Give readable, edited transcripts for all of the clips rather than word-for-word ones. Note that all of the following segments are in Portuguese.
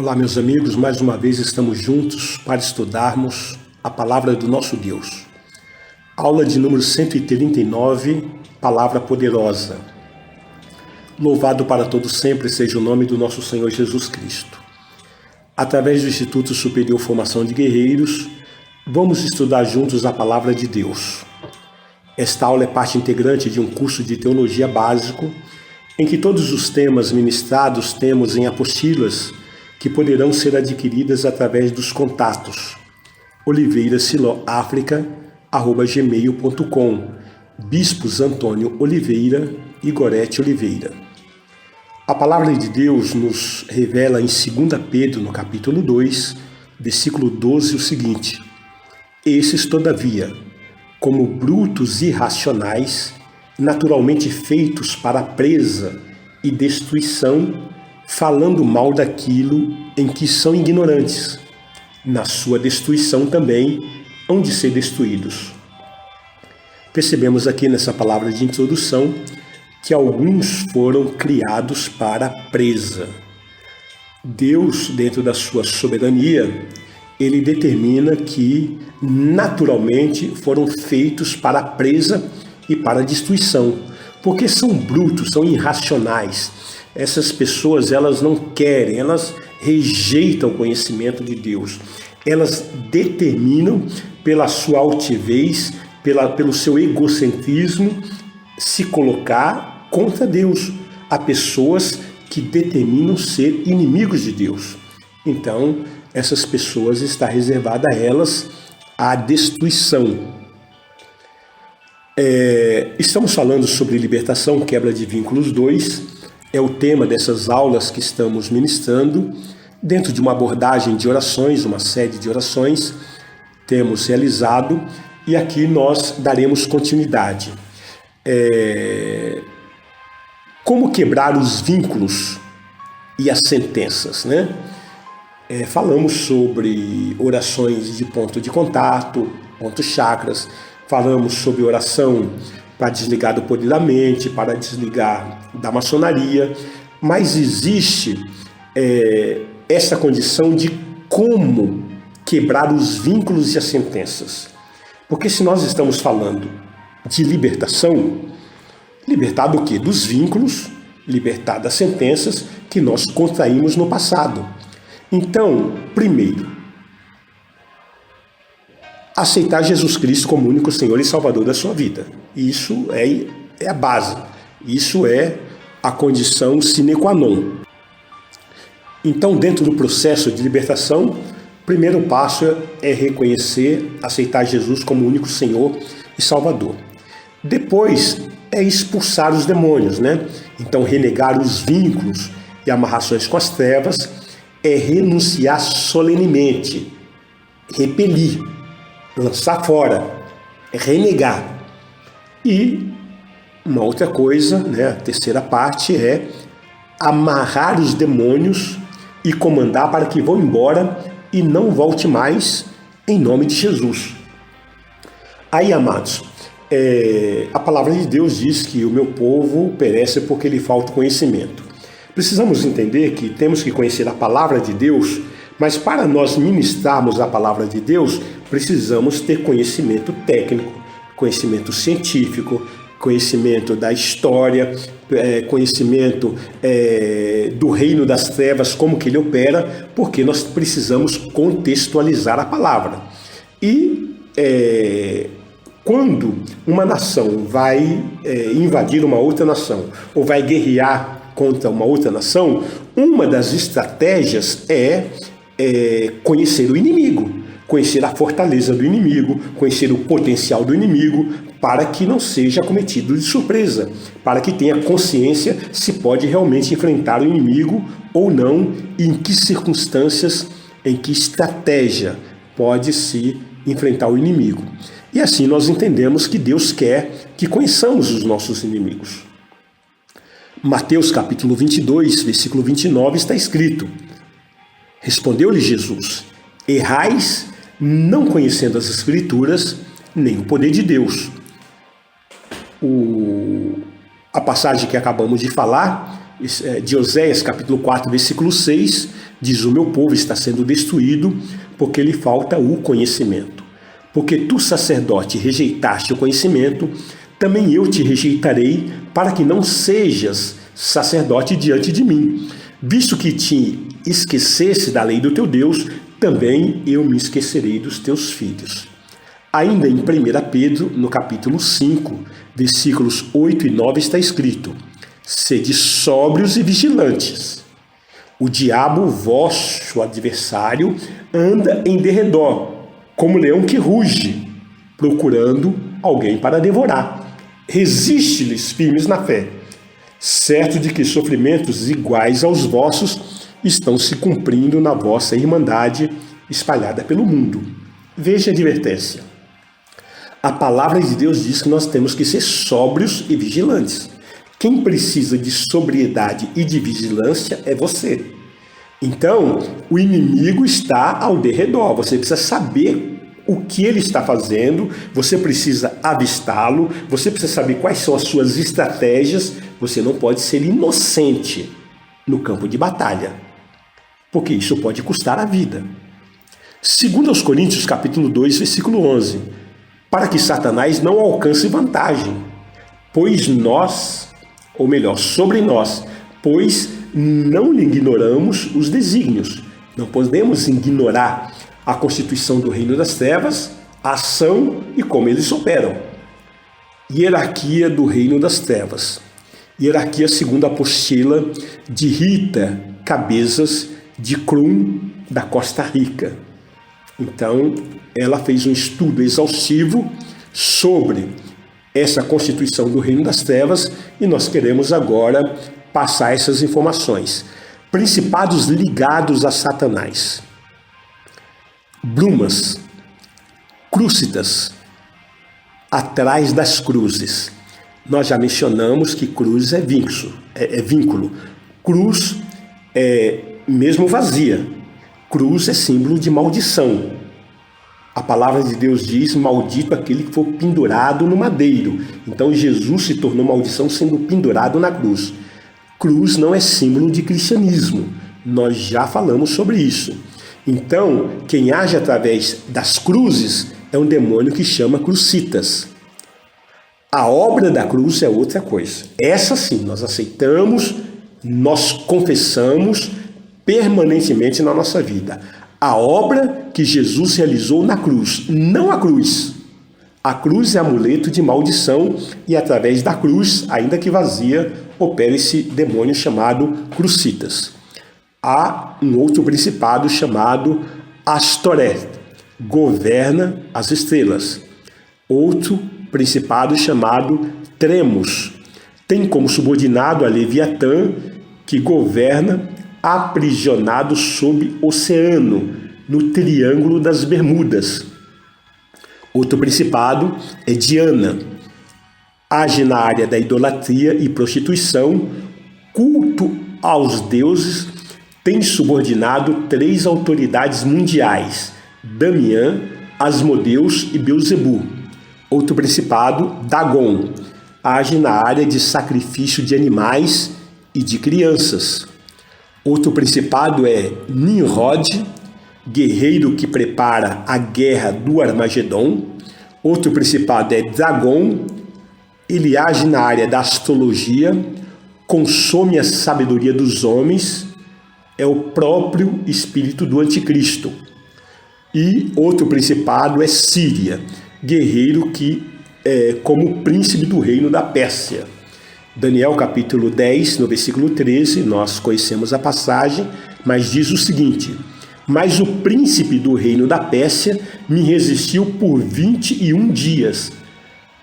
Olá, meus amigos, mais uma vez estamos juntos para estudarmos a palavra do nosso Deus. Aula de número 139, Palavra Poderosa. Louvado para todos sempre seja o nome do nosso Senhor Jesus Cristo. Através do Instituto Superior Formação de Guerreiros, vamos estudar juntos a palavra de Deus. Esta aula é parte integrante de um curso de teologia básico, em que todos os temas ministrados temos em apostilas que poderão ser adquiridas através dos contatos oliveirasiloafrica@gmail.com, Bispos Antônio Oliveira e Gorete Oliveira. A palavra de Deus nos revela em 2 Pedro, no capítulo 2, versículo 12, o seguinte: Esses, todavia, como brutos irracionais, naturalmente feitos para presa e destruição, falando mal daquilo em que são ignorantes, na sua destruição também hão de ser destruídos. Percebemos aqui nessa palavra de introdução que alguns foram criados para presa. Deus, dentro da sua soberania, ele determina que naturalmente foram feitos para presa e para destruição, porque são brutos, são irracionais. Essas pessoas, elas não querem, elas rejeitam o conhecimento de Deus. Elas determinam pela sua altivez, pelo seu egocentrismo, se colocar contra Deus. Há pessoas que determinam ser inimigos de Deus. Então, essas pessoas está reservada a elas a destruição. Estamos falando sobre libertação, quebra de vínculos 2. É o tema dessas aulas que estamos ministrando, dentro de uma abordagem de orações, uma série de orações temos realizado, e aqui nós daremos continuidade. Como quebrar os vínculos e as sentenças, né? Falamos sobre orações de ponto de contato, pontos chakras, falamos sobre oração para desligar do poder da mente, para desligar da maçonaria, mas existe essa condição de como quebrar os vínculos e as sentenças. Porque se nós estamos falando de libertação, libertar do quê? Dos vínculos, libertar das sentenças que nós contraímos no passado. Então, primeiro, aceitar Jesus Cristo como único Senhor e Salvador da sua vida. Isso é a base. Isso é a condição sine qua non. Então, dentro do processo de libertação, o primeiro passo é reconhecer, aceitar Jesus como único Senhor e Salvador. Depois é expulsar os demônios, né? Então, renegar os vínculos e amarrações com as trevas é renunciar solenemente, repelir, lançar fora, renegar. E uma outra coisa, né, a terceira parte é amarrar os demônios e comandar para que vão embora e não volte mais, em nome de Jesus. Aí, amados, a palavra de Deus diz que o meu povo perece porque lhe falta conhecimento. Precisamos entender que temos que conhecer a palavra de Deus, mas para nós ministrarmos a palavra de Deus, precisamos ter conhecimento técnico, conhecimento científico, conhecimento da história, conhecimento do reino das trevas, como que ele opera, porque nós precisamos contextualizar a palavra. E quando uma nação vai invadir uma outra nação, ou vai guerrear contra uma outra nação, uma das estratégias é conhecer o inimigo, conhecer a fortaleza do inimigo, conhecer o potencial do inimigo, para que não seja cometido de surpresa, para que tenha consciência se pode realmente enfrentar o inimigo ou não, e em que circunstâncias, em que estratégia pode-se enfrentar o inimigo. E assim nós entendemos que Deus quer que conheçamos os nossos inimigos. Mateus capítulo 22, versículo 29 está escrito: Respondeu-lhe Jesus: Errais, não conhecendo as Escrituras, nem o poder de Deus. A passagem que acabamos de falar, de Oséias capítulo 4, versículo 6, Diz: o meu povo está sendo destruído porque lhe falta o conhecimento. Porque tu, sacerdote, rejeitaste o conhecimento, também eu te rejeitarei, para que não sejas sacerdote diante de mim. Visto que te esquecesse da lei do teu Deus, também eu me esquecerei dos teus filhos. Ainda em 1 Pedro, no capítulo 5, versículos 8 e 9, está escrito: sede sóbrios e vigilantes. O diabo, vosso adversário, anda em derredor, como leão que ruge, procurando alguém para devorar. Resiste-lhes firmes na fé, certo de que sofrimentos iguais aos vossos estão se cumprindo na vossa irmandade espalhada pelo mundo. Veja a advertência. A palavra de Deus diz que nós temos que ser sóbrios e vigilantes. Quem precisa de sobriedade e de vigilância é você. Então, o inimigo está ao derredor. Você precisa saber o que ele está fazendo, você precisa avistá-lo, você precisa saber quais são as suas estratégias. Você não pode ser inocente no campo de batalha, porque isso pode custar a vida. Segundo aos Coríntios, capítulo 2, versículo 11, para que Satanás não alcance vantagem, pois nós, ou melhor, sobre nós, pois não lhe ignoramos os desígnios. Não podemos ignorar a constituição do reino das trevas, a ação e como eles operam. Hierarquia do reino das trevas. Hierarquia segundo a apostila de Rita Cabezas de Krum, da Costa Rica. Então, ela fez um estudo exaustivo sobre essa constituição do reino das trevas e nós queremos agora passar essas informações. Principados ligados a Satanás. Brumas, crúcitas, atrás das cruzes. Nós já mencionamos que cruz é vínculo. Cruz é mesmo vazia. Cruz é símbolo de maldição. A palavra de Deus diz: maldito aquele que for pendurado no madeiro. Então Jesus se tornou maldição sendo pendurado na cruz. Cruz não é símbolo de cristianismo. Nós já falamos sobre isso. Então, quem age através das cruzes é um demônio que chama crucitas. A obra da cruz é outra coisa. Essa sim, nós aceitamos, nós confessamos permanentemente na nossa vida. A obra que Jesus realizou na cruz, não a cruz. A cruz é amuleto de maldição e através da cruz, ainda que vazia, opera esse demônio chamado crucitas. Há um outro principado chamado Astoreth, governa as estrelas. Outro principado chamado Tremos, tem como subordinado a Leviatã, que governa aprisionado sob oceano, no Triângulo das Bermudas. Outro principado é Diana, age na área da idolatria e prostituição, culto aos deuses, tem subordinado 3 autoridades mundiais: Damiã, Asmodeus e Belzebu. Outro principado, Dagon, age na área de sacrifício de animais e de crianças. Outro principado é Nimrod, guerreiro que prepara a guerra do Armagedon. Outro principado é Dagon, ele age na área da astrologia, consome a sabedoria dos homens, é o próprio espírito do anticristo. E outro principado é Síria, guerreiro que é como príncipe do reino da Pérsia. Daniel capítulo 10, no versículo 13, nós conhecemos a passagem, mas diz o seguinte: mas o príncipe do reino da Pérsia me resistiu por 21 dias.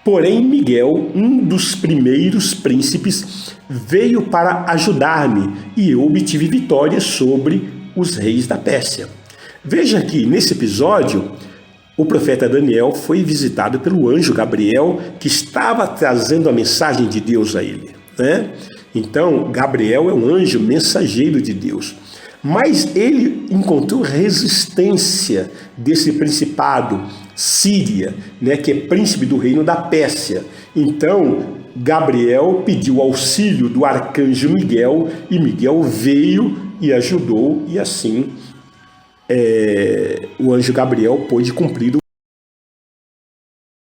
Porém, Miguel, um dos primeiros príncipes, veio para ajudar-me e eu obtive vitória sobre os reis da Pérsia. Veja que nesse episódio, o profeta Daniel foi visitado pelo anjo Gabriel, que estava trazendo a mensagem de Deus a ele, né? Então, Gabriel é um anjo mensageiro de Deus. Mas ele encontrou resistência desse principado, Síria, né, que é príncipe do reino da Pérsia. Então, Gabriel pediu auxílio do arcanjo Miguel e Miguel veio e ajudou, e assim o anjo Gabriel pôde cumprir